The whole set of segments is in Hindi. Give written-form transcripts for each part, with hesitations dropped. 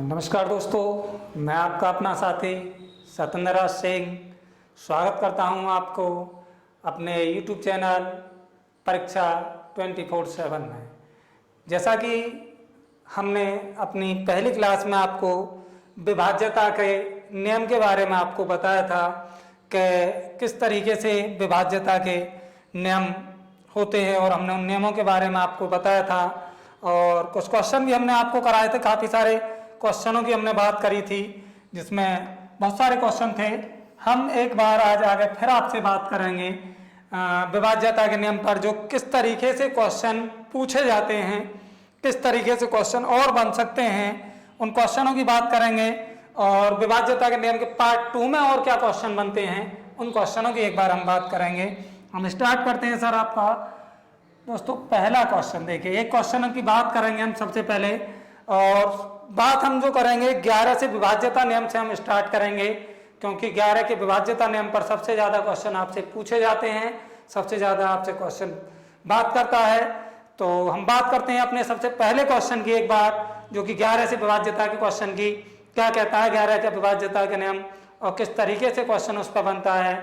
नमस्कार दोस्तों, मैं आपका अपना साथी सत्येंद्र सिंह स्वागत करता हूं आपको अपने YouTube चैनल परीक्षा 24/7 में। जैसा कि हमने अपनी पहली क्लास में आपको विभाज्यता के नियम के बारे में आपको बताया था कि किस तरीके से विभाज्यता के नियम होते हैं और हमने उन नियमों के बारे में आपको बताया था और कुछ क्वेश्चन भी हमने आपको कराए थे। काफ़ी सारे क्वेश्चनों की हमने बात करी थी जिसमें बहुत सारे क्वेश्चन थे। हम एक बार आज आगे फिर आपसे बात करेंगे विभाज्यता के नियम पर, जो किस तरीके से क्वेश्चन पूछे जाते हैं, किस तरीके से क्वेश्चन और बन सकते हैं, उन क्वेश्चनों की बात करेंगे। और विभाज्यता के नियम के पार्ट 2 में और क्या क्वेश्चन बनते हैं उन क्वेश्चनों की एक बार हम बात करेंगे। हम स्टार्ट करते हैं सर आपका दोस्तों पहला क्वेश्चन। देखिए, एक क्वेश्चन की बात करेंगे हम सबसे पहले, और बात हम जो करेंगे 11 से विभाज्यता नियम से हम स्टार्ट करेंगे, क्योंकि 11 के विभाज्यता नियम पर सबसे ज़्यादा क्वेश्चन आपसे पूछे जाते हैं, सबसे ज़्यादा आपसे क्वेश्चन बात करता है। तो हम बात करते हैं अपने सबसे पहले क्वेश्चन की एक बार, जो कि 11 से विभाज्यता के क्वेश्चन की क्या कहता है 11 के विभाज्यता के नियम और किस तरीके से क्वेश्चन उस पर बनता है।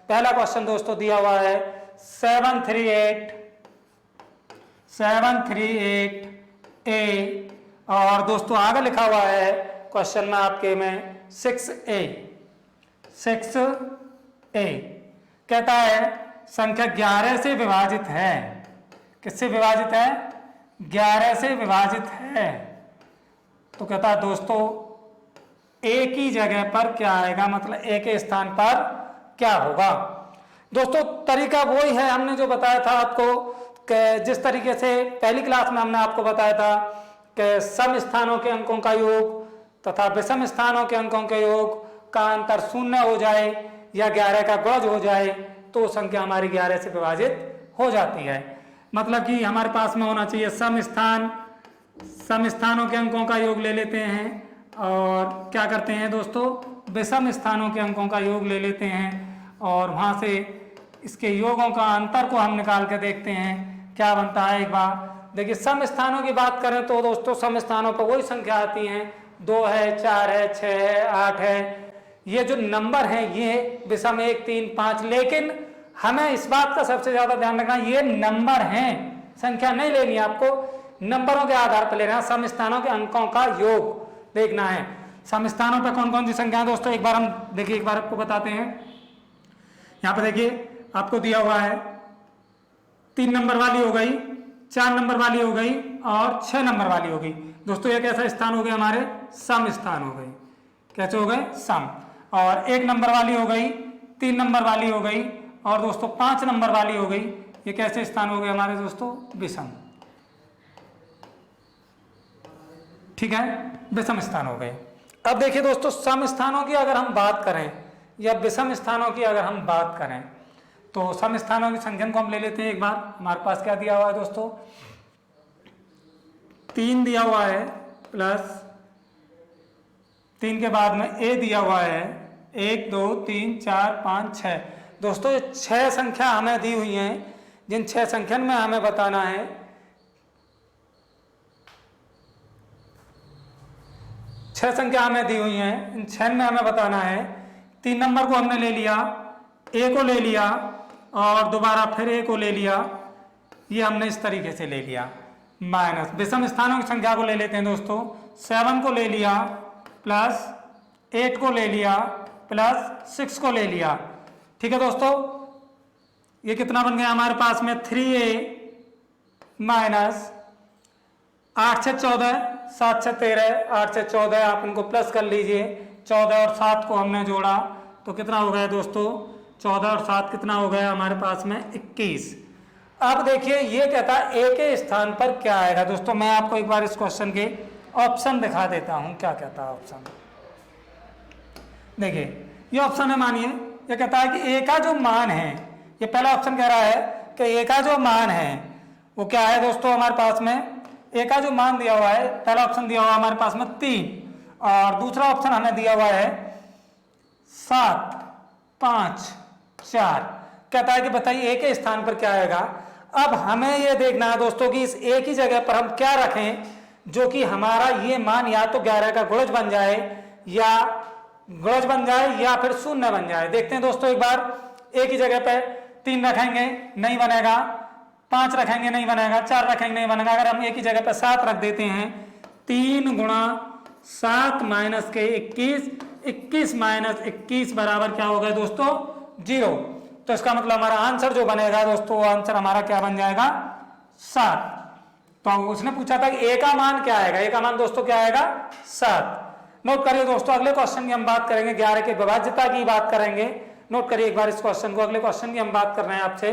पहला क्वेश्चन दोस्तों दिया हुआ है 738A और दोस्तों आगे लिखा हुआ है क्वेश्चन में आपके में 6A कहता है संख्या 11 से विभाजित है। किससे विभाजित है? 11 से विभाजित है। तो कहता है दोस्तों A की जगह पर क्या आएगा, मतलब A के स्थान पर क्या होगा। दोस्तों तरीका वही है हमने जो बताया था आपको कि जिस तरीके से पहली क्लास में हमने आपको बताया था कि सम स्थानों के अंकों का योग तथा विषम स्थानों के अंकों के योग का अंतर 0 हो जाए या 11 का गौज हो जाए तो संख्या हमारी 11 से विभाजित हो जाती है। मतलब कि हमारे पास में होना चाहिए सम स्थानों के अंकों का योग ले लेते हैं और क्या करते हैं दोस्तों विषम स्थानों के अंकों का योग ले लेते हैं और वहाँ से इसके योगों का अंतर को हम निकाल के देखते हैं क्या बनता है। एक बार देखिए, सम स्थानों की बात करें तो दोस्तों सम स्थानों पर वही संख्या आती हैं, 2 है, 4 है, 6 है, 8 है। ये जो नंबर हैं ये विषम 1, 3, 5, लेकिन हमें इस बात का सबसे ज्यादा ध्यान रखना ये नंबर हैं, संख्या नहीं लेनी है आपको, नंबरों के आधार पर लेना है। सम स्थानों के अंकों का योग देखना है। सम स्थानों पर कौन कौन सी संख्या है दोस्तों एक बार हम देखिए, एक बार आपको बताते हैं। यहाँ पर देखिए आपको दिया हुआ है 3 नंबर वाली हो गई, 4 नंबर वाली हो गई और 6 नंबर वाली हो गई। दोस्तों ये कैसा स्थान हो गए हमारे? सम स्थान हो गए। कैसे हो गए? सम। और 1 नंबर वाली हो गई, 3 नंबर वाली हो गई और दोस्तों 5 नंबर वाली हो गई। ये कैसे स्थान हो गए हमारे दोस्तों? विषम। ठीक है, विषम स्थान हो गए। अब देखिए दोस्तों सम स्थानों की अगर हम बात करें या विषम स्थानों की अगर हम बात करें तो सम स्थानों की संख्या को हम ले लेते हैं एक बार। हमारे पास क्या दिया हुआ है दोस्तों? 3 दिया हुआ है प्लस 3 के बाद में A दिया हुआ है 1, 2, 3, 4, 5, 6। दोस्तों ये 6 संख्या हमें दी हुई हैं, जिन 6 संख्या में हमें बताना है 6 संख्या हमें दी हुई हैं, इन 6 में हमें बताना है। 3 नंबर को हमने ले लिया, A को ले लिया और दोबारा फिर A को ले लिया। ये हमने इस तरीके से ले लिया। माइनस विषम स्थानों की संख्या को ले लेते हैं दोस्तों। 7 को ले लिया प्लस 8 को ले लिया प्लस 6 को ले लिया। ठीक है दोस्तों, ये कितना बन गया हमारे पास में? 3A माइनस 8 से 14, 7 से 13, 8 से 14, आप इनको प्लस कर लीजिए। 14 और 7 को हमने जोड़ा तो कितना हो गया दोस्तों? 14 और 7 कितना हो गया हमारे पास में? 21। अब देखिए ये कहता है A के स्थान पर क्या आएगा। दोस्तों मैं आपको एक बार इस क्वेश्चन के ऑप्शन दिखा देता हूं क्या कहता है ऑप्शन। देखिए ये ऑप्शन है, मानिए ये कहता है कि A का जो मान है, ये पहला ऑप्शन कह रहा है कि A का जो मान है वो क्या है दोस्तों हमारे पास में? A का जो मान दिया हुआ है, पहला ऑप्शन दिया हुआ है हमारे पास में 3 और दूसरा ऑप्शन हमें दिया हुआ है 7, 5, 4। कहता है कि बताइए A के स्थान पर क्या आएगा। अब हमें यह देखना है दोस्तों कि इस A की जगह पर हम क्या रखें जो कि हमारा ये मान या तो 11 का गुणज बन जाए या फिर शून्य बन जाए। देखते हैं दोस्तों एक बार, एक ही जगह पे 3 रखेंगे नहीं बनेगा, 5 रखेंगे नहीं बनेगा, 4 रखेंगे नहीं बनेगा। अगर हम एक ही जगह पे 7 रख देते हैं, 3 गुणा 7 माइनस के 21, 21 माइनस 21 बराबर क्या होगा दोस्तों 0। तो इसका मतलब हमारा आंसर जो बनेगा दोस्तों, वो आंसर हमारा क्या बन जाएगा 7। तो उसने पूछा था कि ए का मान क्या आएगा, ए का मान दोस्तों क्या आएगा 7। नोट करिए दोस्तों, अगले क्वेश्चन की हम बात करेंगे 11 की विभाज्यता की बात करेंगे। नोट करिए एक बार इस क्वेश्चन को, अगले क्वेश्चन की हम बात कर रहे हैं आपसे।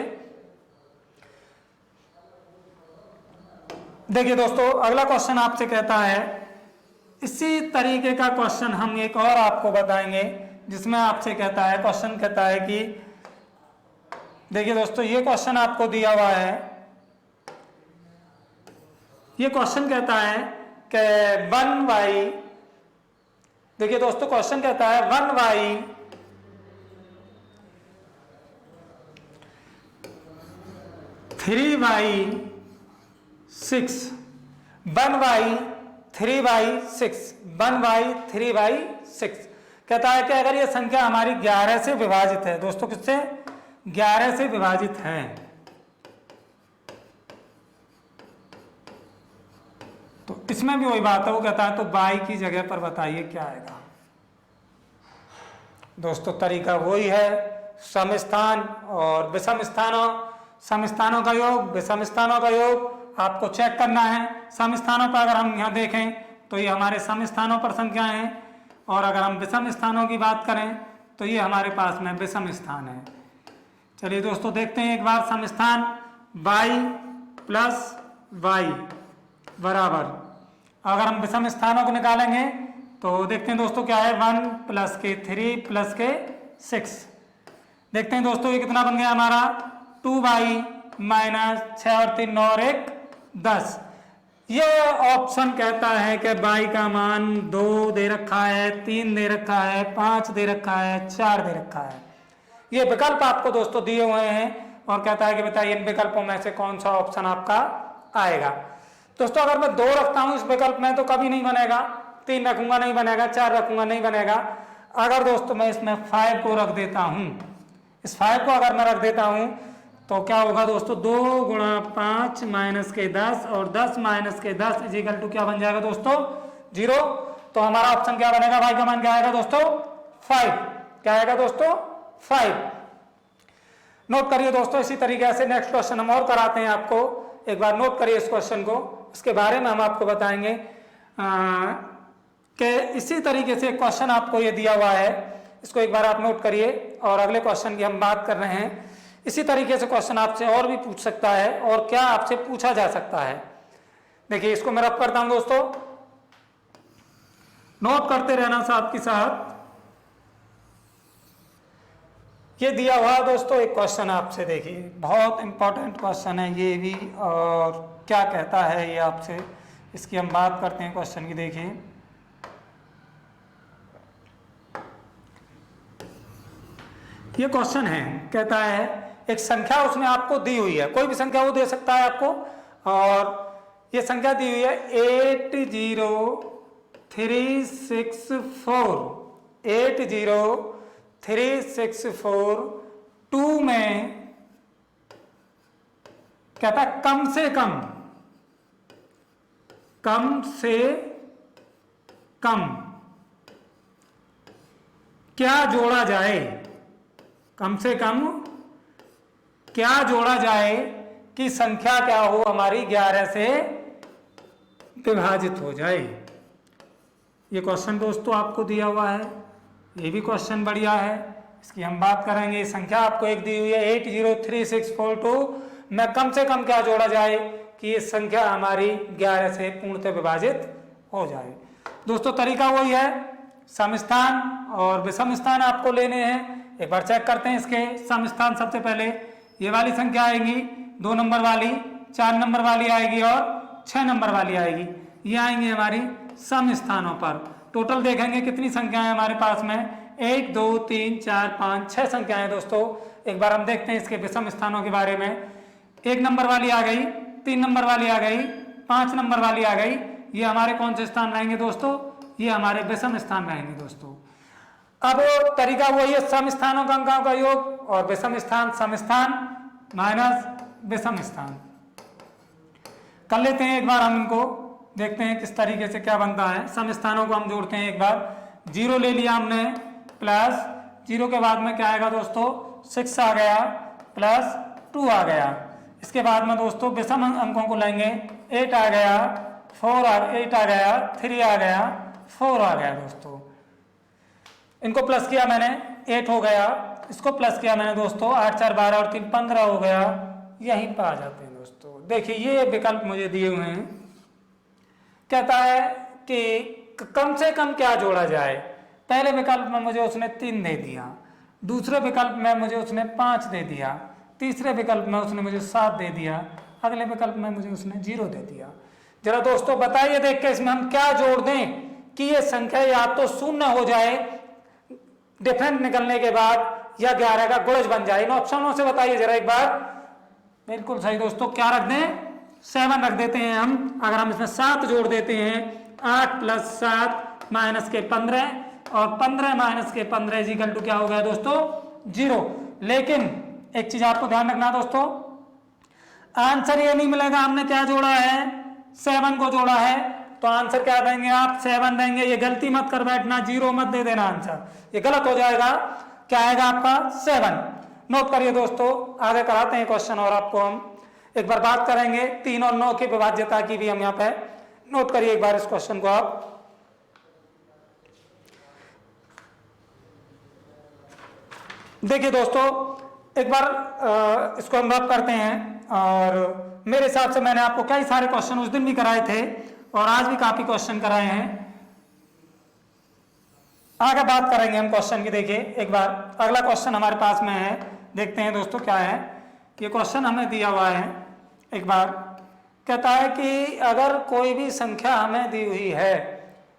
देखिए दोस्तों अगला क्वेश्चन आपसे कहता है, इसी तरीके का क्वेश्चन हम एक और आपको बताएंगे, जिसमें आपसे कहता है, क्वेश्चन कहता है कि देखिए दोस्तों ये क्वेश्चन आपको दिया हुआ है, ये क्वेश्चन कहता है कि 1y, देखिए दोस्तों क्वेश्चन कहता है 1y 3y6, 1y 3y6, 1y 3y6 कहता है कि अगर ये संख्या हमारी 11 से विभाजित है दोस्तों, किससे 11 से विभाजित है, तो इसमें भी वही बात है, वो कहता है तो y की जगह पर बताइए क्या आएगा। दोस्तों तरीका वही है, सम स्थान और विषम स्थानों, सम स्थानों का योग, विषम स्थानों का योग आपको चेक करना है। सम स्थानों पर अगर हम यहाँ देखें तो ये हमारे सम स्थानों पर संख्याएं हैं, और अगर हम विषम स्थानों की बात करें तो ये हमारे पास में विषम स्थान है। चलिए दोस्तों देखते हैं एक बार, सम स्थान y प्लस y बराबर, अगर हम विषम स्थानों को निकालेंगे तो देखते हैं दोस्तों क्या है 1 प्लस के 3 प्लस के 6। देखते हैं दोस्तों ये कितना बन गया हमारा 2y माइनस 6 और 3 9 और 1 10। ये ऑप्शन कहता है कि y का मान 2 दे रखा है, 3 दे रखा है, 5 दे रखा है, 4 दे रखा है। ये विकल्प आपको दोस्तों दिए हुए हैं और कहता है कि बताइए इन विकल्पों में से कौन सा ऑप्शन आपका आएगा। दोस्तों अगर मैं 2 रखता हूं इस विकल्प में तो कभी नहीं बनेगा, 3 रखूंगा नहीं बनेगा, 4 रखूंगा नहीं बनेगा। अगर दोस्तों मैं इसमें 5 को रख देता हूं, इस 5 को अगर मैं रख देता हूं तो क्या होगा दोस्तों 2 गुणा 5 माइनस के 10 और 10 माइनस के 10 इजिकल टू क्या बन जाएगा दोस्तों 0। तो हमारा ऑप्शन क्या बनेगा, y का मान क्या आएगा दोस्तों 5, क्या आएगा दोस्तों 5। नोट करिए दोस्तों, इसी तरीके से नेक्स्ट क्वेश्चन हम और कराते हैं आपको, एक बार नोट करिए इस क्वेश्चन को, इसके बारे में हम आपको बताएंगे कि इसी तरीके से क्वेश्चन आपको ये दिया हुआ है, इसको एक बार आप नोट करिए और अगले क्वेश्चन की हम बात कर रहे हैं। इसी तरीके से क्वेश्चन आपसे और भी पूछ सकता है और क्या आपसे पूछा जा सकता है। देखिए इसको मैं रब करता हूं दोस्तों, नोट करते रहना साथ के साथ। ये दिया हुआ दोस्तों एक क्वेश्चन आपसे, देखिए बहुत इंपॉर्टेंट क्वेश्चन है ये भी, और क्या कहता है ये आपसे, इसकी हम बात करते हैं क्वेश्चन की। देखिए ये क्वेश्चन है, कहता है एक संख्या उसने आपको दी हुई है, कोई भी संख्या वो दे सकता है आपको, और ये संख्या दी हुई है 80364 2 में कहता है कम से कम क्या जोड़ा जाए, कम से कम क्या जोड़ा जाए कि संख्या क्या हो हमारी 11 से विभाजित हो जाए। ये क्वेश्चन दोस्तों आपको दिया हुआ है, ये भी क्वेश्चन बढ़िया है, इसकी हम बात करेंगे। संख्या आपको एक दी हुई है 80364 में कम से कम क्या जोड़ा जाए कि ये संख्या हमारी 11 से पूर्णतः विभाजित हो जाए। दोस्तों तरीका वही है, सम स्थान और विषम स्थान आपको लेने हैं। एक बार चेक करते हैं इसके सम स्थान। सबसे पहले ये वाली संख्या आएगी 2 नंबर वाली, 4 नंबर वाली आएगी और 6 नंबर वाली आएगी, ये आएंगे हमारी सम स्थानों पर। टोटल देखेंगे कितनी संख्याएं हमारे पास में, 1 2 3 4 5 6 संख्याएं दोस्तों। एक बार हम देखते हैं इसके विषम स्थानों के बारे में। 1 नंबर वाली आ गई, 3 नंबर वाली आ गई, 5 नंबर वाली आ गई, ये हमारे कौन से स्थान रहेंगे दोस्तों, ये हमारे विषम स्थान रहेंगे दोस्तों। अब तरीका वही है, सम स्थानों का अंकों का योग और विषम स्थान सम स्थान माइनस विषम स्थान। कर लेते हैं एक बार हम इनको, देखते हैं किस तरीके से क्या बनता है। सम स्थानों को हम जोड़ते हैं एक बार। 0 ले लिया हमने, प्लस 0 के बाद में क्या आएगा दोस्तों 6 आ गया, प्लस 2 आ गया। इसके बाद में दोस्तों विषम अंकों को लेंगे, 8 आ गया, 8 आ गया, 3 आ गया, 4 आ गया दोस्तों। इनको प्लस किया मैंने, 8 हो गया, इसको प्लस किया मैंने दोस्तों, 8 4 12 और 3 15 हो गया। यहीं पर आ जाते हैं दोस्तों। देखिए ये विकल्प मुझे दिए हुए हैं, कहता है कि कम से कम क्या जोड़ा जाए। पहले विकल्प में मुझे उसने 3 दे दिया, दूसरे विकल्प में मुझे उसने 5 दे दिया, तीसरे विकल्प में उसने मुझे 7 दे दिया, अगले विकल्प में मुझे उसने 0 दे दिया। जरा दोस्तों बताइए देख के इसमें हम क्या जोड़ दें कि ये संख्या या तो शून्य हो जाए डिफरेंट निकलने के बाद, या 11 का गुणज बन जाए। इन ऑप्शनों से बताइए जरा एक बार। बिल्कुल सही दोस्तों, क्या रख दें 7 रख देते हैं हम। अगर हम इसमें 7 जोड़ देते हैं, 8 + 7 माइनस के 15 और 15 माइनस के 15 इक्वल टू क्या हो गया दोस्तों 0। लेकिन एक चीज आपको ध्यान रखना दोस्तों, आंसर ये नहीं मिलेगा हमने क्या जोड़ा है 7 को जोड़ा है, तो आंसर क्या देंगे आप 7 देंगे। ये गलती मत कर बैठना, 0 मत दे देना आंसर, ये गलत हो जाएगा। क्या आएगा आपका 7। नोट करिए दोस्तों, आगे कराते हैं क्वेश्चन और आपको हम एक बार बात करेंगे 3 और 9 की विभाज्यता की भी हम यहाँ पे। नोट करिए एक बार इस क्वेश्चन को आप। देखिए दोस्तों एक बार इसको हम रब करते हैं, और मेरे हिसाब से मैंने आपको कई सारे क्वेश्चन उस दिन भी कराए थे और आज भी काफी क्वेश्चन कराए हैं। आगे बात करेंगे हम क्वेश्चन की। देखिए एक बार अगला क्वेश्चन हमारे पास में है, देखते हैं दोस्तों क्या है। ये क्वेश्चन हमें दिया हुआ है, एक बार कहता है कि अगर कोई भी संख्या हमें दी हुई है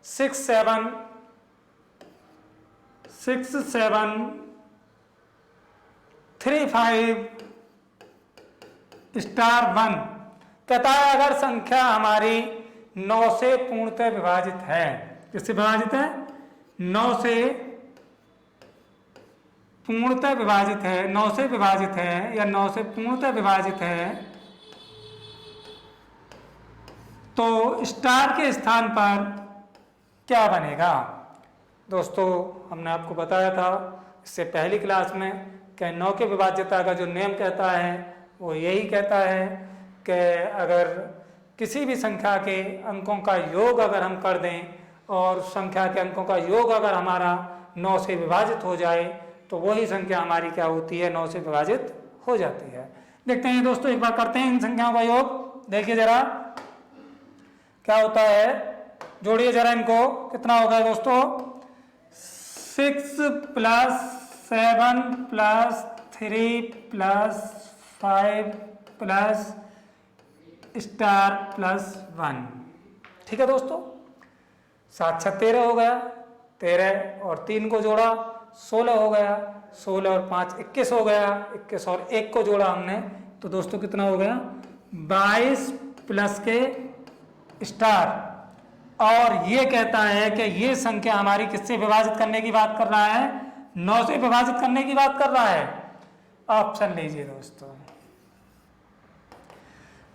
6 7 3 5 स्टार 1, कहता है अगर संख्या हमारी 9 से पूर्णतः विभाजित है। किससे विभाजित है 9 से पूर्णतः विभाजित है, 9 से विभाजित है या 9 से पूर्णतः विभाजित है, तो स्टार के स्थान पर क्या बनेगा। दोस्तों हमने आपको बताया था इससे पहली क्लास में कि 9 के विभाज्यता का जो नियम कहता है वो यही कहता है कि अगर किसी भी संख्या के अंकों का योग अगर हम कर दें और संख्या के अंकों का योग अगर हमारा 9 से विभाजित हो जाए तो वही संख्या हमारी क्या होती है 9 से विभाजित हो जाती है। देखते हैं दोस्तों एक बार करते हैं इन संख्याओं का योग। देखिए जरा क्या होता है, जोड़िए जरा इनको, कितना होगा दोस्तों 6 + 7 + 3 + 5 + स्टार +1। ठीक है दोस्तों, 7 6 13 हो गया, 13 और 3 को जोड़ा 16 हो गया, 16 और 5 21 हो गया, 21 और 1 को जोड़ा हमने तो दोस्तों कितना हो गया 22 प्लस के स्टार। और ये कहता है कि ये संख्या हमारी किससे विभाजित करने की बात कर रहा है 9 से विभाजित करने की बात कर रहा है। ऑप्शन लीजिए दोस्तों,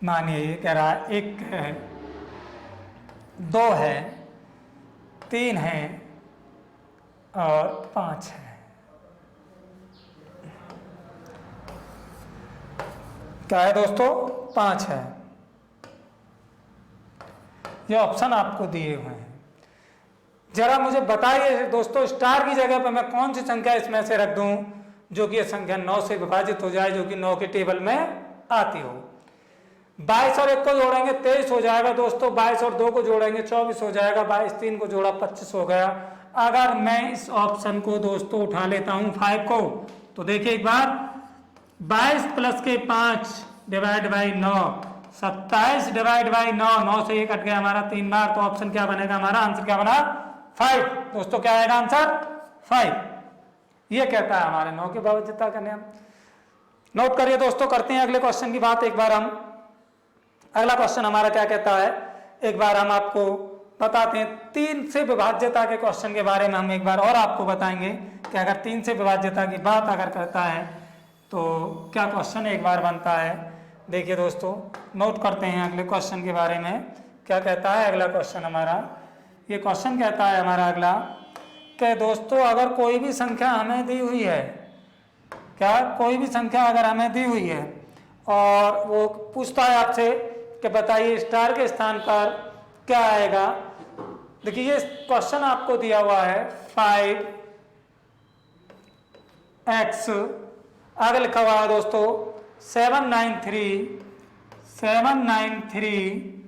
मानिए ये कह रहा है 1 है, 2 है, 3 है और 5 है। क्या है दोस्तों 5 है। ये ऑप्शन आपको दिए हुए हैं, जरा मुझे बताइए दोस्तों स्टार की जगह पर मैं कौन सी संख्या इसमें से रख दूं जो कि ये संख्या 9 से विभाजित हो जाए, जो कि 9 के टेबल में आती हो। 22 और 1 को जोड़ेंगे 23 हो जाएगा दोस्तों, 22 और 2 को जोड़ेंगे 24 हो जाएगा, 22 3 को जोड़ा 25 हो गया। अगर मैं इस ऑप्शन को दोस्तों उठा लेता हूं 5 को, तो देखिए एक बार 22 प्लस के 5 डिवाइड बाई 9 27 डिवाइड बाई 9, 9 से 1 कट गया हमारा 3 बार, तो ऑप्शन क्या बनेगा हमारा आंसर क्या बना 5। दोस्तों क्या आएगा आंसर 5। ये कहता है हमारे 9 के विभाज्यता का नियम। नोट करिए दोस्तों, करते हैं अगले क्वेश्चन की बात एक बार हम। अगला क्वेश्चन हमारा क्या कहता है, एक बार हम आपको बताते हैं 3 से विभाज्यता के क्वेश्चन के बारे में। हम एक बार और आपको बताएंगे कि अगर 3 से विभाज्यता की बात अगर करता है तो क्या क्वेश्चन एक बार बनता है। देखिए दोस्तों, नोट करते हैं अगले क्वेश्चन के बारे में। क्या कहता है अगला क्वेश्चन हमारा? ये क्वेश्चन कहता है हमारा अगला कि दोस्तों अगर कोई भी संख्या हमें दी हुई है, क्या कोई भी संख्या अगर हमें दी हुई है और वो पूछता है आपसे कि बताइए स्टार के स्थान पर क्या आएगा। देखिए ये क्वेश्चन आपको दिया हुआ है 5x, आगे लिखा हुआ है दोस्तों 793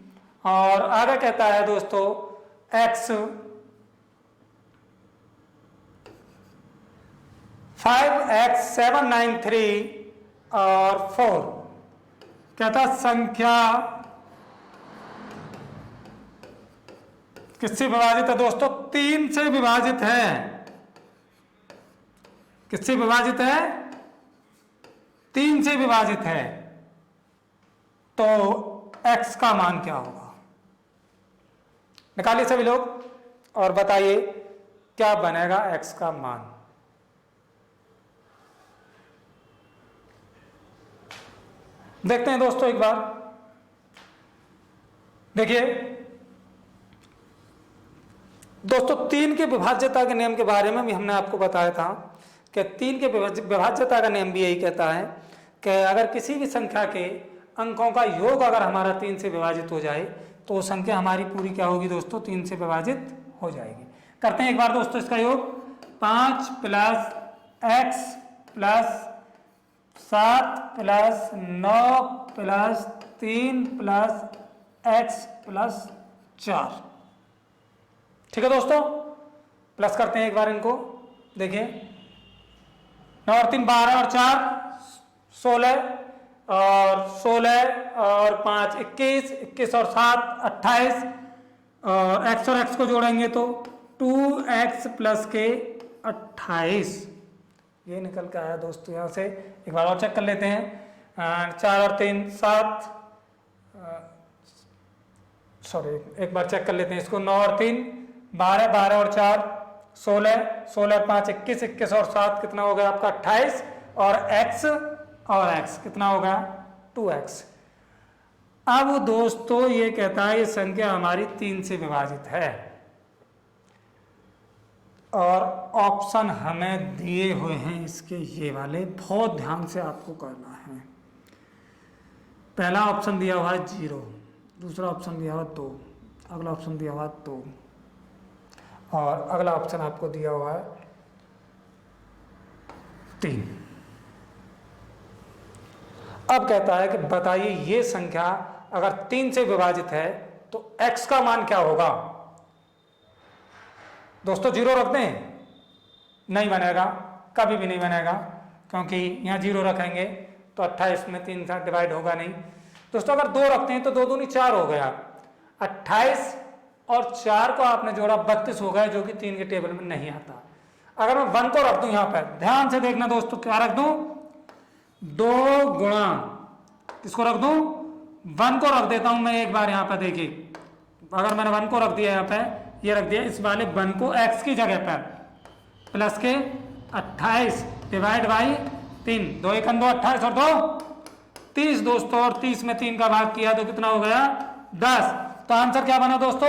और आगे कहता है दोस्तों x 5x 793 और 4। कहता संख्या किससे विभाजित है दोस्तों? 3 से विभाजित है। किससे विभाजित है? 3 से विभाजित है। तो x का मान क्या होगा? निकालिए सभी लोग और बताइए क्या बनेगा x का मान। देखते हैं दोस्तों एक बार। देखिए दोस्तों 3 के विभाज्यता के नियम के बारे में भी हमने आपको बताया था कि 3 के विभाज्यता का नियम भी यही कहता है कि अगर किसी भी संख्या के अंकों का योग अगर हमारा 3 से विभाजित हो जाए तो संख्या हमारी पूरी क्या होगी दोस्तों? 3 से विभाजित हो जाएगी। करते हैं एक बार दोस्तों इसका योग। 5 + x + 7 + 9 + 3 + x + 4। ठीक है दोस्तों, प्लस करते हैं एक बार इनको। देखिए 9 और 3 12 और 4 16 और 16 और 5 21, 21 और 7 28 और x को जोड़ेंगे तो 2x + के 28 ये निकल के आया दोस्तों। यहाँ से एक बार और चेक कर लेते हैं। 4 और 3 7, सॉरी एक बार चेक कर लेते हैं इसको। 9 और 3 12, 12 और 4 16, 16 और 5 21, 21 और 7 कितना हो गया आपका? 28 और x कितना होगा? 2x। अब दोस्तों ये कहता है ये संख्या हमारी 3 से विभाजित है और ऑप्शन हमें दिए हुए हैं इसके ये वाले, बहुत ध्यान से आपको करना है। पहला ऑप्शन दिया हुआ है 0, दूसरा ऑप्शन दिया हुआ 2, अगला ऑप्शन दिया हुआ 2 और अगला ऑप्शन आपको दिया हुआ है 3। अब कहता है कि बताइए ये संख्या अगर 3 से विभाजित है तो x का मान क्या होगा। दोस्तों 0 रख दें? नहीं बनेगा, कभी भी नहीं बनेगा, क्योंकि यहाँ 0 रखेंगे तो 28 में 3 से डिवाइड होगा नहीं। दोस्तों अगर 2 रखते हैं तो 2 दूनी 4 हो गया। 28 और 4 को आपने जोड़ा 32 हो गया, जो कि 3 के टेबल में नहीं आता। अगर मैं 1 को रख दूं यहाँ पर, ध्यान से देखना दोस्तों, क्या रख दूं? 2 गुणा किसको रख दूं? 1 को रख देता हूं मैं एक बार यहाँ पर। देखिए अगर मैंने 1 को रख दिया यहाँ पर, ये रख दिया इस वाले 1 को x की जगह पर, प्लस के 28 डिवाइड बाई 3, 2 1 2 28 और 2 30 दोस्तों, और 30 में 3 का भाग किया तो कितना हो गया? 10। तो आंसर क्या बना दोस्तों?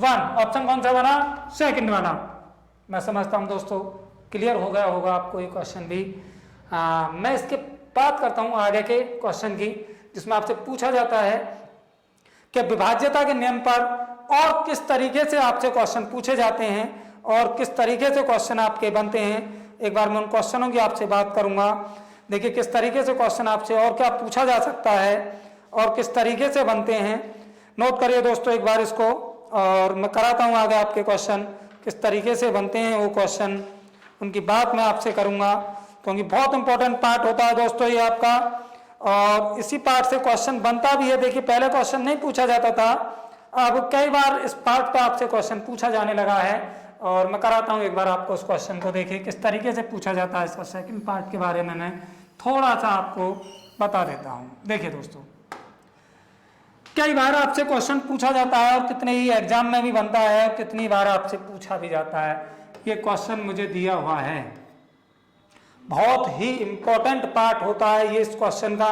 1। ऑप्शन कौन सा बना? सेकंड वाला। मैं समझता हूं दोस्तों क्लियर हो गया होगा आपको ये क्वेश्चन भी। मैं इसके बात करता हूं आगे के क्वेश्चन की, जिसमें आपसे पूछा जाता है कि विभाज्यता के नियम पर और किस तरीके से आपसे क्वेश्चन पूछे जाते हैं और किस तरीके से क्वेश्चन आपके बनते हैं। एक बार मैं उन क्वेश्चनों की आपसे बात करूंगा। देखिए किस तरीके से क्वेश्चन आपसे और क्या पूछा जा सकता है और किस तरीके से बनते हैं। नोट करिए दोस्तों एक बार इसको, और मैं कराता हूं आगे आपके क्वेश्चन किस तरीके से बनते हैं वो क्वेश्चन, उनकी बात मैं आपसे करूंगा, क्योंकि बहुत इंपॉर्टेंट पार्ट होता है दोस्तों ये आपका, और इसी पार्ट से क्वेश्चन बनता भी है। देखिए पहले क्वेश्चन नहीं पूछा जाता था, अब कई बार इस पार्ट पर आपसे क्वेश्चन पूछा जाने लगा है, और मैं कराता हूं एक बार आपको उस क्वेश्चन को। देखिए किस तरीके से पूछा जाता है। इसका सेकंड पार्ट के बारे में मैं थोड़ा सा आपको बता देता हूं। देखिए दोस्तों कई बार आपसे क्वेश्चन पूछा जाता है और कितने ही एग्जाम में भी बनता है, कितनी बार आपसे पूछा भी जाता है। ये क्वेश्चन मुझे दिया हुआ है, बहुत ही इंपॉर्टेंट पार्ट होता है ये इस क्वेश्चन का,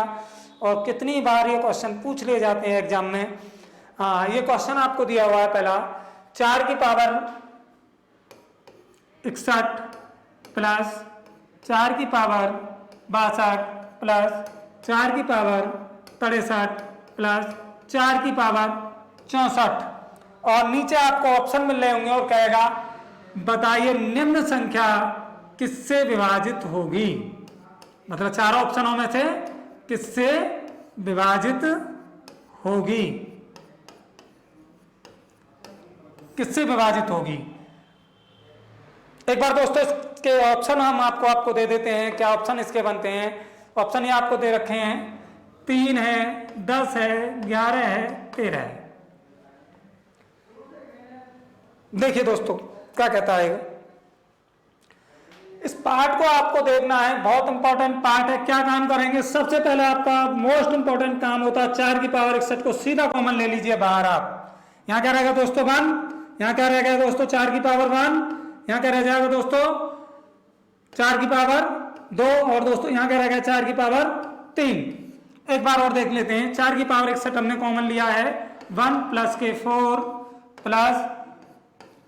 और कितनी बार ये क्वेश्चन पूछ लिए जाते हैं एग्जाम में। हाँ, ये क्वेश्चन आपको दिया हुआ है पहला, 4 की पावर 61 प्लस 4 की पावर 62 प्लस 4 की पावर 63 प्लस 4 की पावर 64, और नीचे आपको ऑप्शन मिल रहे होंगे और कहेगा बताइए निम्न संख्या किससे विभाजित होगी। मतलब चारों ऑप्शनों में से किससे विभाजित होगी, किससे विभाजित होगी। एक बार दोस्तों इसके ऑप्शन हम आपको दे देते हैं। क्या ऑप्शन इसके बनते हैं? ऑप्शन ये आपको दे रखे हैं, 3 है, 10 है, 11 है, 13 है। देखिए दोस्तों क्या कहता है, इस पार्ट को आपको देखना है, बहुत इंपॉर्टेंट पार्ट है। क्या काम करेंगे, सबसे पहले आपका मोस्ट इंपॉर्टेंट काम होता है 4 की पावर 61 को सीधा कॉमन ले लीजिए बाहर। आप यहां क्या रहेगा दोस्तों 1, यहां क्या रह गया दोस्तों 4 की पावर 1, यहां क्या रह जाएगा दोस्तों 4 की पावर 2, और दोस्तों यहां क्या रह गया 4 की पावर 3। एक बार और देख लेते हैं, 4 की पावर 61 हमने कॉमन लिया है, 1 प्लस के 4 प्लस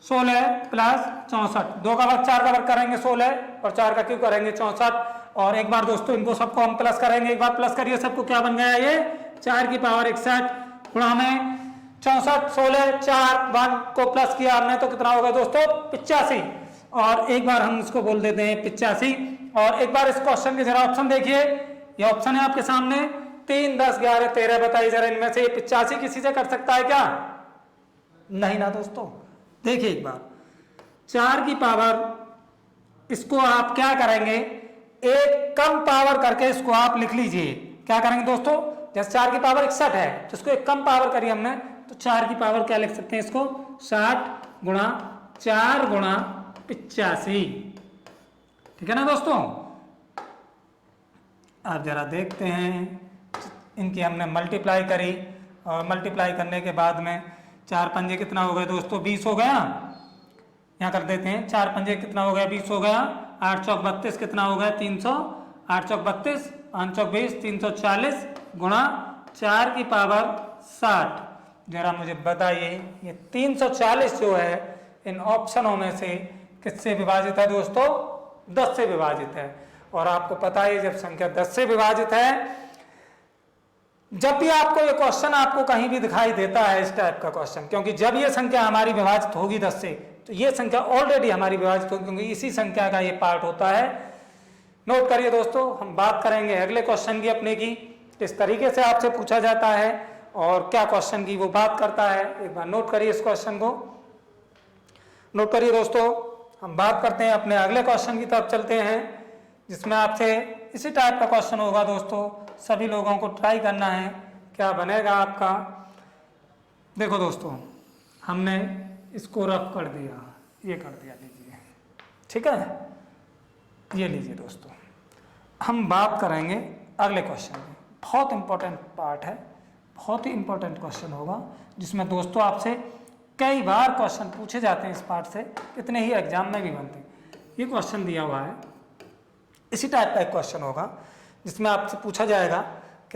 16 प्लस 64, 2 का वर्ग 4 का वर्ग करेंगे 16 और 4 का क्यूब करेंगे 64। और एक बार दोस्तों इनको सबको हम प्लस करेंगे, एक बार प्लस करिए सबको, क्या बन गया ये 4 की पावर 61 गुणा में 64, 16, 4, 1 को प्लस किया हमने तो कितना होगा दोस्तों 85। और एक बार हम इसको बोल देते हैं 85। और एक बार इस क्वेश्चन के जरा ऑप्शन देखिए, ये ऑप्शन है आपके सामने 3, 10, 11, 13। बताइए जरा इनमें से 85 किसी से कर सकता है क्या? नहीं ना दोस्तों। देखिए एक बार 4 की पावर, इसको आप क्या करेंगे, एक कम पावर करके इसको आप लिख लीजिए। क्या करेंगे दोस्तों, जैसे 4 की पावर 61 है तो इसको एक कम पावर करिए हमने, तो 4 की पावर क्या लिख सकते हैं इसको 60 गुणा 4 गुणा 85। ठीक है ना दोस्तों। आप जरा देखते हैं, इनकी हमने मल्टीप्लाई करी और मल्टीप्लाई करने के बाद में 4 पंजे कितना हो गया दोस्तों 20 हो गया। यहाँ कर देते हैं 4 पंजे कितना हो गया 20 हो गया, 8 चौक 32 कितना हो गया 300, 8 चौक 32, 5 चौक 20, 340 गुणा 4 की पावर 60। जरा मुझे बताइए ये 340 जो है इन ऑप्शनों में से किससे विभाजित है दोस्तों? 10 से विभाजित है। और आपको पता है जब संख्या 10 से विभाजित है, जब भी आपको ये क्वेश्चन आपको कहीं भी दिखाई देता है इस टाइप का क्वेश्चन, क्योंकि जब ये संख्या हमारी विभाजित होगी 10 से तो ये संख्या ऑलरेडी हमारी विभाजित होगी, क्योंकि इसी संख्या का ये पार्ट होता है। नोट करिए दोस्तों, हम बात करेंगे अगले क्वेश्चन की अपने की, किस तरीके से आपसे पूछा जाता है और क्या क्वेश्चन की वो बात करता है। एक बार नोट करिए इस क्वेश्चन को, नोट करिए दोस्तों। हम बात करते हैं अपने अगले क्वेश्चन की तरफ चलते हैं, जिसमें आपसे इसी टाइप का क्वेश्चन होगा दोस्तों। सभी लोगों को ट्राई करना है, क्या बनेगा आपका। देखो दोस्तों, हमने इसको रफ कर दिया, ये कर दिया, लीजिए ठीक है, ये लीजिए दोस्तों। हम बात करेंगे अगले क्वेश्चन में, बहुत इंपॉर्टेंट पार्ट है, बहुत ही इंपॉर्टेंट क्वेश्चन होगा, जिसमें दोस्तों आपसे कई बार क्वेश्चन पूछे जाते हैं इस पार्ट से, कितने ही एग्जाम में भी बनते हैं। ये क्वेश्चन दिया हुआ है, इसी टाइप का एक क्वेश्चन होगा जिसमें आपसे पूछा जाएगा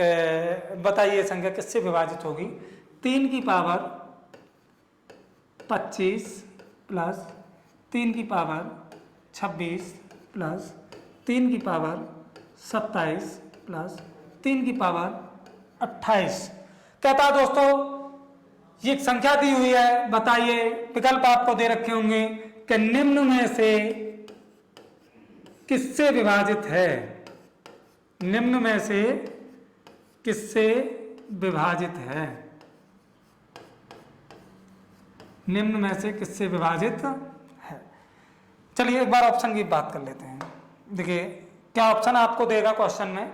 कि बताइए संख्या किससे विभाजित होगी। 3 की पावर 25 प्लस 3 की पावर 26 प्लस 3 की पावर 27 प्लस 3 की पावर 28। कहता है दोस्तों ये संख्या दी हुई है, बताइए विकल्प आपको दे रखे होंगे कि निम्न में से किससे विभाजित है, निम्न में से किससे विभाजित है, निम्न में से किससे विभाजित है। चलिए एक बार ऑप्शन की बात कर लेते हैं। देखिए क्या ऑप्शन आपको देगा क्वेश्चन में,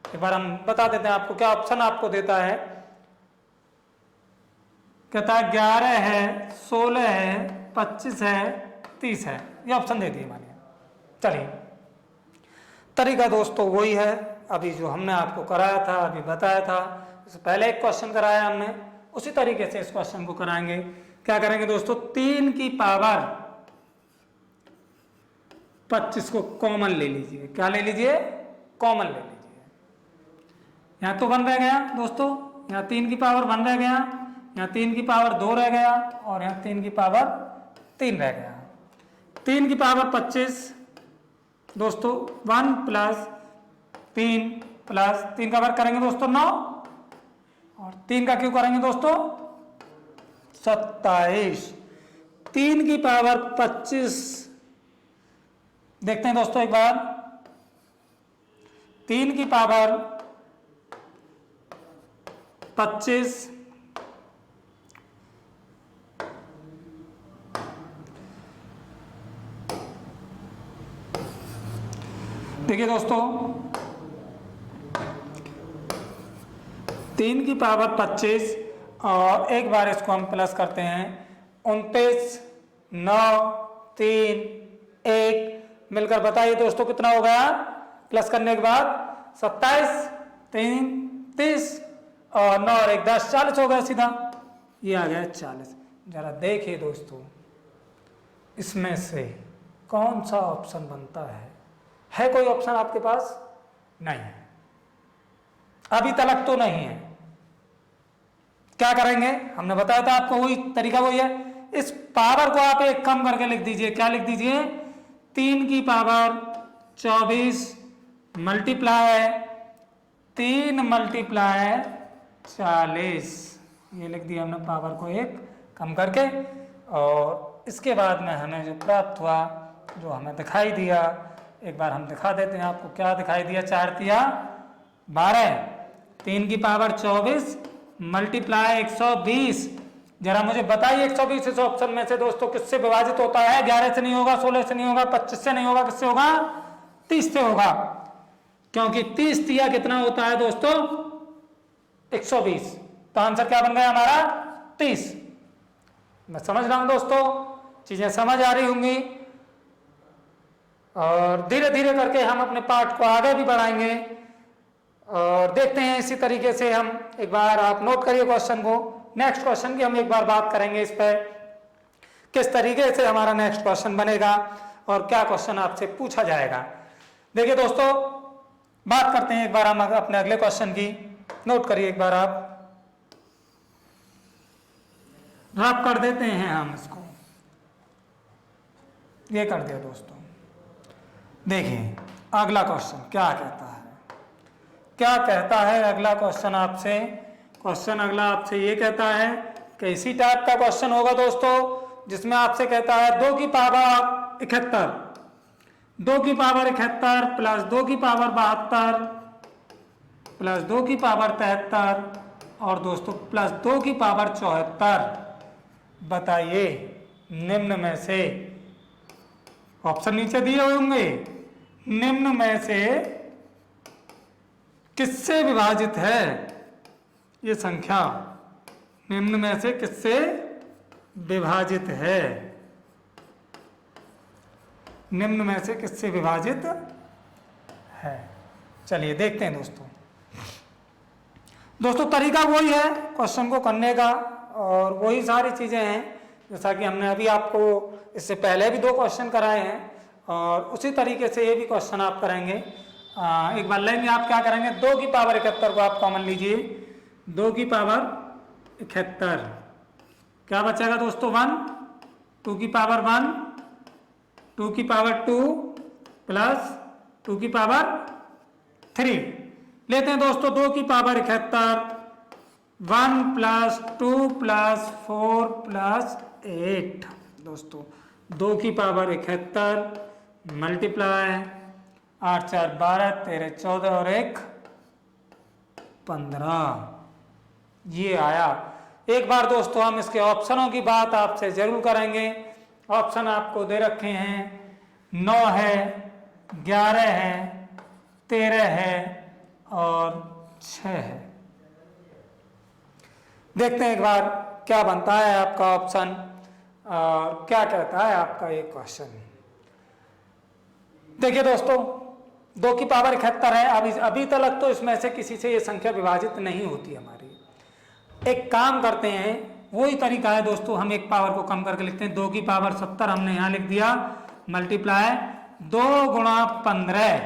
एक बार हम बता देते हैं आपको क्या ऑप्शन आपको देता है। कहता है 11 है, 16 है, 25 है, 30 है, ये ऑप्शन दे दिए मानिए। चलिए तरीका दोस्तों वही है अभी जो हमने आपको कराया था, अभी बताया था। इससे पहले एक क्वेश्चन कराया हमने, उसी तरीके से इस क्वेश्चन को कराएंगे। क्या करेंगे दोस्तों, 3 की पावर 25 को कॉमन ले लीजिए। क्या ले लीजिए, कॉमन ले लीजिए। यहाँ तो 1 रह गया दोस्तों, यहाँ 3 की पावर 1 रह गया, यहाँ 3 की पावर 2 रह गया और यहाँ 3 की पावर 3 रह गया। 3 की पावर 25 दोस्तों 1 प्लस 3 प्लस 3 का वर्ग करेंगे दोस्तों 9 और 3 का क्यों करेंगे दोस्तों 27। 3 की पावर 25 देखते हैं दोस्तों एक बार। 3 की पावर 25 देखिए दोस्तों 3 की पावर 25 और एक बार इसको हम प्लस करते हैं 29 9 3 1 मिलकर बताइए दोस्तों कितना हो गया। प्लस करने के बाद 27 3 30 और 9 और 1 10 40 हो गया सीधा। ये आ गया 40। जरा देखिए दोस्तों इसमें से कौन सा ऑप्शन बनता है कोई ऑप्शन आपके पास नहीं है, अभी तक तो नहीं है। क्या करेंगे, हमने बताया था आपको, वही तरीका वही है। इस पावर को आप एक कम करके लिख दीजिए। क्या लिख दीजिए 3 की पावर 24 मल्टीप्लाई 3 मल्टीप्लाई 40 ये लिख दिया हमने पावर को एक कम करके। और इसके बाद में हमें जो प्राप्त हुआ, जो हमें दिखाई दिया, एक बार हम दिखा देते हैं आपको। क्या दिखाई दिया, 4 तिया 12 3 की पावर 24 मल्टीप्लाई 120। जरा मुझे बताइए 120 इस ऑप्शन में से दोस्तों किससे विभाजित होता है। 11 से नहीं होगा, 16 से नहीं होगा, 25 से नहीं होगा, किससे होगा 30 से होगा। क्योंकि 30 तिया कितना होता है दोस्तों 120। तो आंसर क्या बन गया हमारा 30। मैं समझ रहा हूं दोस्तों, चीजें समझ आ रही होंगी। और धीरे धीरे करके हम अपने पाठ को आगे भी बढ़ाएंगे और देखते हैं इसी तरीके से हम एक बार आप नोट करिए क्वेश्चन को। नेक्स्ट क्वेश्चन की हम एक बार बात करेंगे इस पर, किस तरीके से हमारा नेक्स्ट क्वेश्चन बनेगा और क्या क्वेश्चन आपसे पूछा जाएगा। देखिए दोस्तों बात करते हैं एक बार हम अपने अगले क्वेश्चन की। नोट करिए एक बार, आप रब कर देते हैं हम इसको। ये कर दिया दोस्तों। देखिए अगला क्वेश्चन क्या कहता है, क्या कहता है अगला क्वेश्चन आपसे। क्वेश्चन अगला आपसे ये कहता है कि इसी टाइप का क्वेश्चन होगा दोस्तों जिसमें आपसे कहता है 2 की पावर 71 2 की पावर 71 प्लस 2 की पावर 72 प्लस 2 की पावर 73 और दोस्तों प्लस 2 की पावर 74। बताइए निम्न में से, ऑप्शन नीचे दिए हुए होंगे, निम्न में से किससे विभाजित है ये संख्या। निम्न में से किससे विभाजित है, निम्न में से किससे विभाजित है। चलिए देखते हैं दोस्तों। दोस्तों तरीका वही है क्वेश्चन को करने का और वही सारी चीजें हैं जैसा कि हमने अभी आपको इससे पहले भी 2 क्वेश्चन कराए हैं और उसी तरीके से ये भी क्वेश्चन आप करेंगे। एक बार लेंगे आप, क्या करेंगे 2 की पावर 71 को आप कॉमन लीजिए। 2 की पावर 71 क्या बचेगा दोस्तों 1, 2 की पावर 1, 2 की पावर 2 प्लस 2 की पावर 3। लेते हैं दोस्तों 2 की पावर 71 1 प्लस 2 प्लस 4 प्लस 8 दोस्तों 2 की पावर 71 मल्टीप्लाई 8 4 12 13 14 और 1 15 ये आया। एक बार दोस्तों हम इसके ऑप्शनों की बात आपसे जरूर करेंगे। ऑप्शन आपको दे रखे हैं 9 है, 11 है, 13 है और 6 है। देखते हैं एक बार क्या बनता है आपका ऑप्शन और क्या कहता है आपका ये क्वेश्चन। देखिए दोस्तों 2 की पावर 71 है। अभी तक तो इसमें से किसी से ये संख्या विभाजित नहीं होती हमारी। एक काम करते हैं, वही तरीका है दोस्तों, हम एक पावर को कम करके लिखते हैं। 2 की पावर 70 हमने यहाँ लिख दिया, मल्टीप्लाई 2 गुणा 15,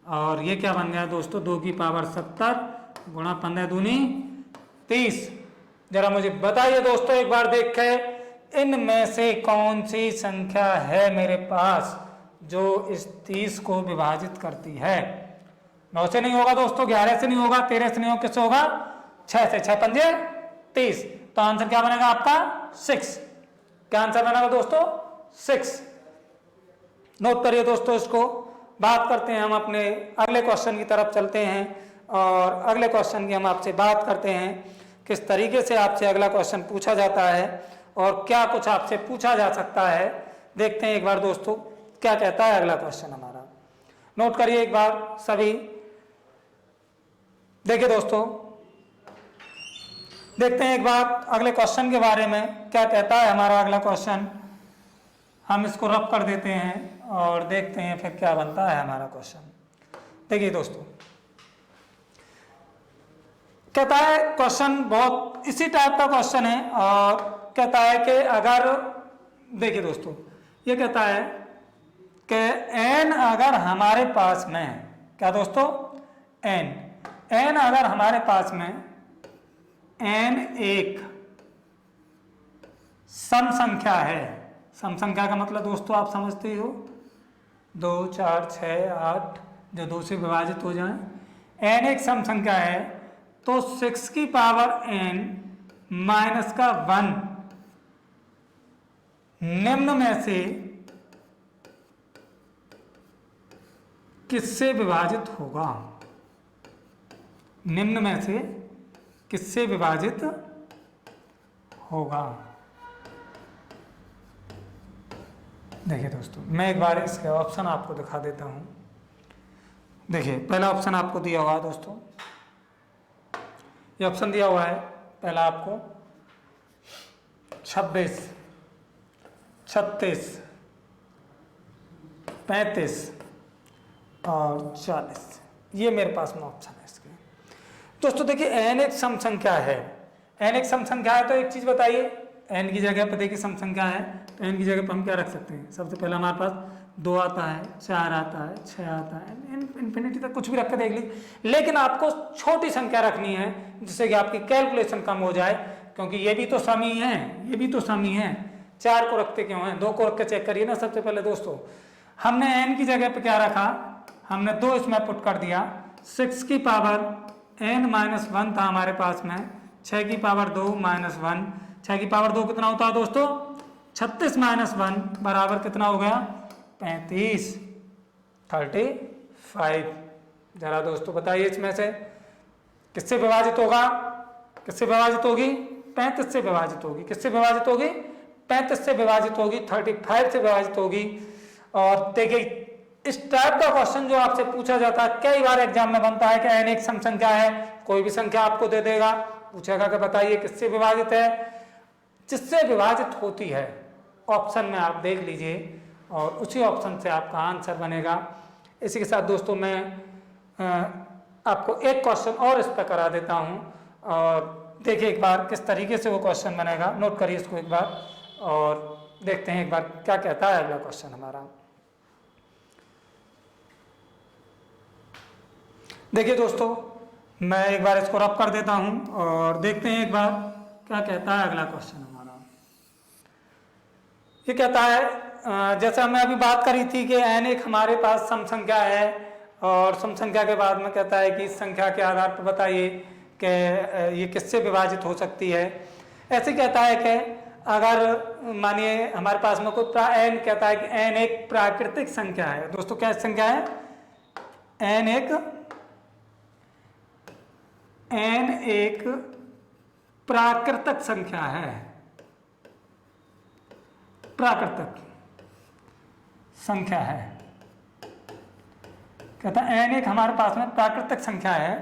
और ये क्या बन गया दोस्तों, 2 की पावर 70 गुणा 15 दूनी 30। जरा मुझे बताइए दोस्तों एक बार देख के, इनमें से कौन सी संख्या है मेरे पास जो इस 30 को विभाजित करती है। 9 से नहीं होगा दोस्तों, 11 से नहीं होगा, 13 से नहीं होगा, किससे होगा, 6 से। 6 पंजे 30, तो आंसर क्या बनेगा आपका 6। क्या आंसर बनेगा दोस्तों 6। नोट करिए दोस्तों इसको। बात करते हैं हम अपने अगले क्वेश्चन की तरफ चलते हैं, और अगले क्वेश्चन की हम आपसे बात करते हैं किस तरीके से आपसे अगला क्वेश्चन पूछा जाता है और क्या कुछ आपसे पूछा जा सकता है। देखते हैं एक बार दोस्तों क्या कहता है अगला क्वेश्चन हमारा। नोट करिए एक बार सभी। देखिए दोस्तों, देखते हैं एक बार अगले क्वेश्चन के बारे में क्या कहता है हमारा अगला क्वेश्चन। हम इसको रब कर देते हैं और देखते हैं फिर क्या बनता है हमारा क्वेश्चन। देखिए दोस्तों, कहता है क्वेश्चन बहुत इसी टाइप का क्वेश्चन है, और कहता है कि अगर, देखिए दोस्तों, ये कहता है कि n अगर हमारे पास में है, क्या दोस्तों, n अगर हमारे पास में n एक सम संख्या है। सम संख्या का मतलब दोस्तों आप समझते ही हो, 2, 4, 6, 8 जो 2 से विभाजित हो जाए। n एक सम संख्या है, तो 6 की पावर n माइनस का 1 निम्न में से किससे विभाजित होगा। निम्न में से किससे विभाजित होगा। देखिए दोस्तों, मैं एक बार इसके ऑप्शन आपको दिखा देता हूं। देखिए पहला ऑप्शन आपको दिया हुआ है दोस्तों, ये ऑप्शन दिया हुआ है पहला आपको 26, 36, 35 और 40। ये मेरे पास में ऑप्शन है इसके। दोस्तों देखिए n एक सम संख्या है, n एक सम संख्या है, तो एक चीज बताइए, n की जगह पर देखिए सम संख्या है, तो n की जगह पर हम क्या रख सकते हैं। सबसे पहले हमारे पास 2 आता है, 4 आता है, 6 आता है, इन्फिनिटी तक कुछ भी रख कर देख लीजिए, लेकिन आपको छोटी संख्या रखनी है जिससे कि आपकी कैलकुलेशन कम हो जाए, क्योंकि ये भी तो सम ही है, ये भी तो सम ही है। 4 को रखते क्यों हैं, 2 को रख के चेक करिए ना। सबसे पहले दोस्तों हमने n की जगह पे क्या रखा, हमने 2 इसमें पुट कर दिया। 6 की पावर n माइनस 1 था हमारे पास में, 6 की पावर 2 माइनस 1, 6 की पावर 2 कितना होता है दोस्तों, 36 माइनस 1 बराबर कितना हो गया, 35, 35। जरा दोस्तों बताइए इसमें से किससे विभाजित होगा, किससे विभाजित होगी, 35 से विभाजित होगी। किससे विभाजित होगी, 35 से विभाजित होगी, 35 से विभाजित होगी। और देखिए इस टाइप का क्वेश्चन जो आपसे पूछा जाता है, कई बार एग्जाम में बनता है कि n एक सम संख्या है, कोई भी संख्या आपको दे देगा, पूछेगा कि बताइए किससे विभाजित है। जिससे विभाजित होती है ऑप्शन में आप देख लीजिए, और उसी ऑप्शन से आपका आंसर बनेगा। इसी के साथ दोस्तों मैं आपको एक क्वेश्चन और इस पर करा देता हूं, और देखिए एक बार किस तरीके से वो क्वेश्चन बनेगा। नोट करिए इसको एक बार और देखते हैं एक बार क्या कहता है अगला क्वेश्चन हमारा। देखिए दोस्तों, मैं एक बार इसको रब कर देता हूं और देखते हैं एक बार क्या कहता है अगला क्वेश्चन हमारा। ये कहता है, जैसे हमने अभी बात करी थी कि n एक हमारे पास सम संख्या है, और सम संख्या के बाद में कहता है कि इस संख्या के आधार पर बताइए कि ये किससे विभाजित हो सकती है। ऐसे कहता है कि अगर मानिए हमारे पास में कोई n कहता है कि n एक प्राकृतिक संख्या है। दोस्तों क्या संख्या है, n एक प्राकृतिक संख्या है, प्राकृतिक संख्या है। कहता है n एक हमारे पास में प्राकृतिक संख्या है।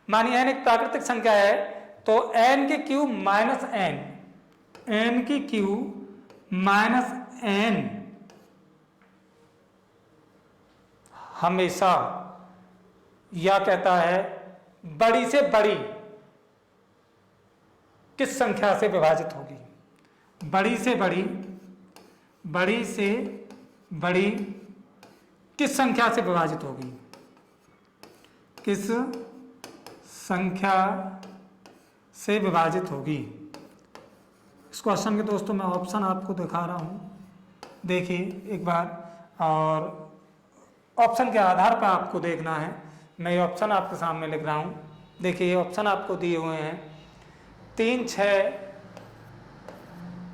मानिए n एक प्राकृतिक संख्या है, तो n की क्यूब माइनस n की क्यूब माइनस n हमेशा, या कहता है बड़ी से बड़ी, किस संख्या से विभाजित होगी? बड़ी से बड़ी, बड़ी से बड़ी किस संख्या से विभाजित होगी? किस संख्या से विभाजित होगी? इस क्वेश्चन के दोस्तों मैं ऑप्शन आपको दिखा रहा हूँ, देखिए एक बार, और ऑप्शन के आधार पर आपको देखना है। मैं ये ऑप्शन आपके सामने लिख रहा हूँ, देखिए ये ऑप्शन आपको दिए हुए हैं 3, 6,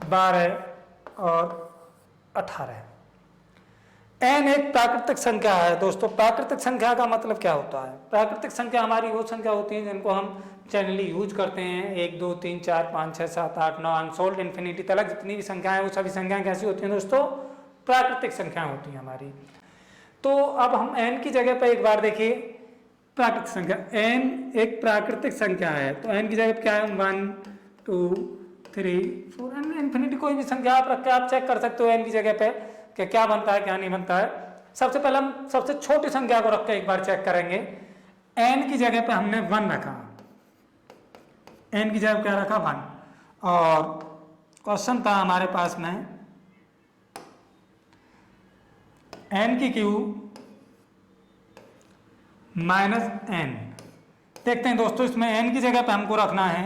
12 और 18। n एक प्राकृतिक संख्या है दोस्तों। प्राकृतिक संख्या का मतलब क्या होता है? प्राकृतिक संख्या हमारी वो संख्या होती है जिनको हम जनरली यूज करते हैं। 1, 2, 3, 4, 5, 6, 7, 8, 9 अनसोल्ड इन्फिनिटी तक जितनी भी संख्याएं हैं वो सभी संख्याएं कैसी होती हैं दोस्तों? प्राकृतिक संख्याएं होती हैं हमारी। तो अब हम n की जगह पर एक बार देखिए, प्राकृतिक संख्या n एक प्राकृतिक संख्या है, तो n की जगह पर क्या है? 1, 2, 3, 4 इन्फिनिटी कोई भी संख्या आप रख के आप चेक कर सकते हो n की जगह पे कि क्या बनता है क्या नहीं बनता है। सबसे पहले हम सबसे छोटी संख्या को रख के एक बार चेक करेंगे। n की जगह पे हमने 1 रखा, n की जगह क्या रखा? 1। और क्वेश्चन था हमारे पास में n की क्यू माइनस n। देखते हैं दोस्तों, इसमें n की जगह पे हमको रखना है,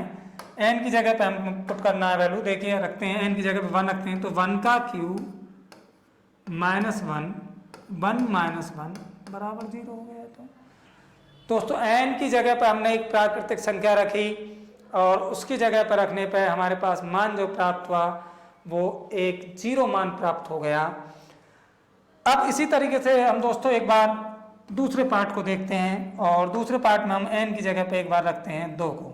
n की जगह पे हम पुट करना है वैल्यू। देखिए रखते हैं n की जगह पे 1 रखते हैं, तो 1 का क्यू माइनस 1, 1 माइनस 1 बराबर 0 हो गया। तो दोस्तों n की जगह पर हमने एक प्राकृतिक संख्या रखी और उसकी जगह पर रखने पर हमारे पास मान जो प्राप्त हुआ वो एक 0 मान प्राप्त हो गया। अब इसी तरीके से हम दोस्तों एक बार दूसरे पार्ट को देखते हैं, और दूसरे पार्ट में हम n की जगह पे एक बार रखते हैं 2 को।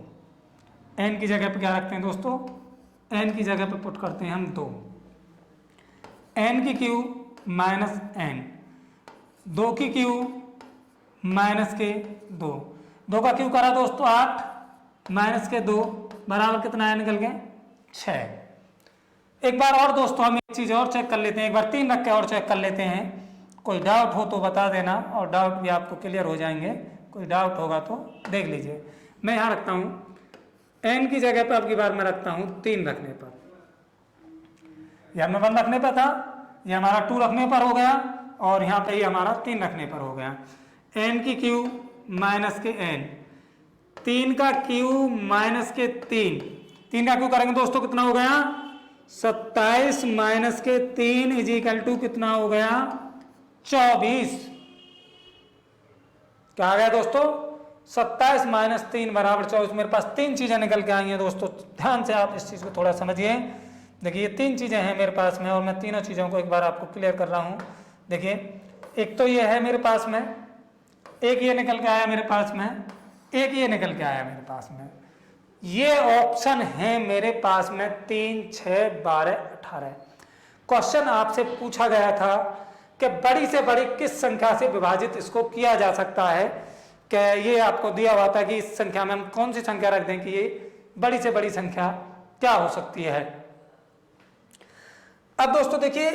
n की जगह पे क्या रखते हैं दोस्तों? n की जगह पे पुट करते हैं हम 2। n की क्यू माइनस n, 2 की क्यू माइनस के 2, 2 का क्यू करा दोस्तों 8 माइनस के 2 बराबर कितना है? निकल गए 6। एक बार और दोस्तों हम एक चीज और चेक कर लेते हैं, एक बार 3 रख के और चेक कर लेते हैं। कोई डाउट हो तो बता देना, और डाउट भी आपको क्लियर हो जाएंगे। कोई डाउट होगा तो देख लीजिए। मैं यहाँ रखता हूँ n की जगह पर, अब की बार मैं रखता हूँ 3 रखने पर, यह मैं 1 रखने पर था, यह हमारा 2 रखने पर हो गया, और यहाँ पे ही हमारा 3 रखने पर हो गया। n की क्यू माइनस के n, 3 का क्यू माइनस के 3, 3 का क्यू करेंगे दोस्तों कितना हो गया? 27 माइनस के 3 इज इक्वल टू कितना हो गया? 24। क्या आ गया दोस्तों? 27 माइनस 3 बराबर 24। मेरे पास 3 चीजें निकल के आई हैं दोस्तों, ध्यान से आप इस चीज को थोड़ा समझिए। देखिए ये 3 चीजें हैं मेरे पास में, और मैं तीनों चीजों को एक बार आपको क्लियर कर रहा हूं। देखिए एक तो ये है मेरे पास में, एक ये निकल के आया मेरे पास में, एक ये निकल के आया मेरे पास में। ये ऑप्शन है मेरे पास में 3, 6, 12, 18। क्वेश्चन आपसे पूछा गया था कि बड़ी से बड़ी किस संख्या से विभाजित इसको किया जा सकता है, कि ये आपको दिया हुआ था कि इस संख्या में हम कौन सी संख्या रख दें कि ये बड़ी से बड़ी संख्या क्या हो सकती है। अब दोस्तों देखिए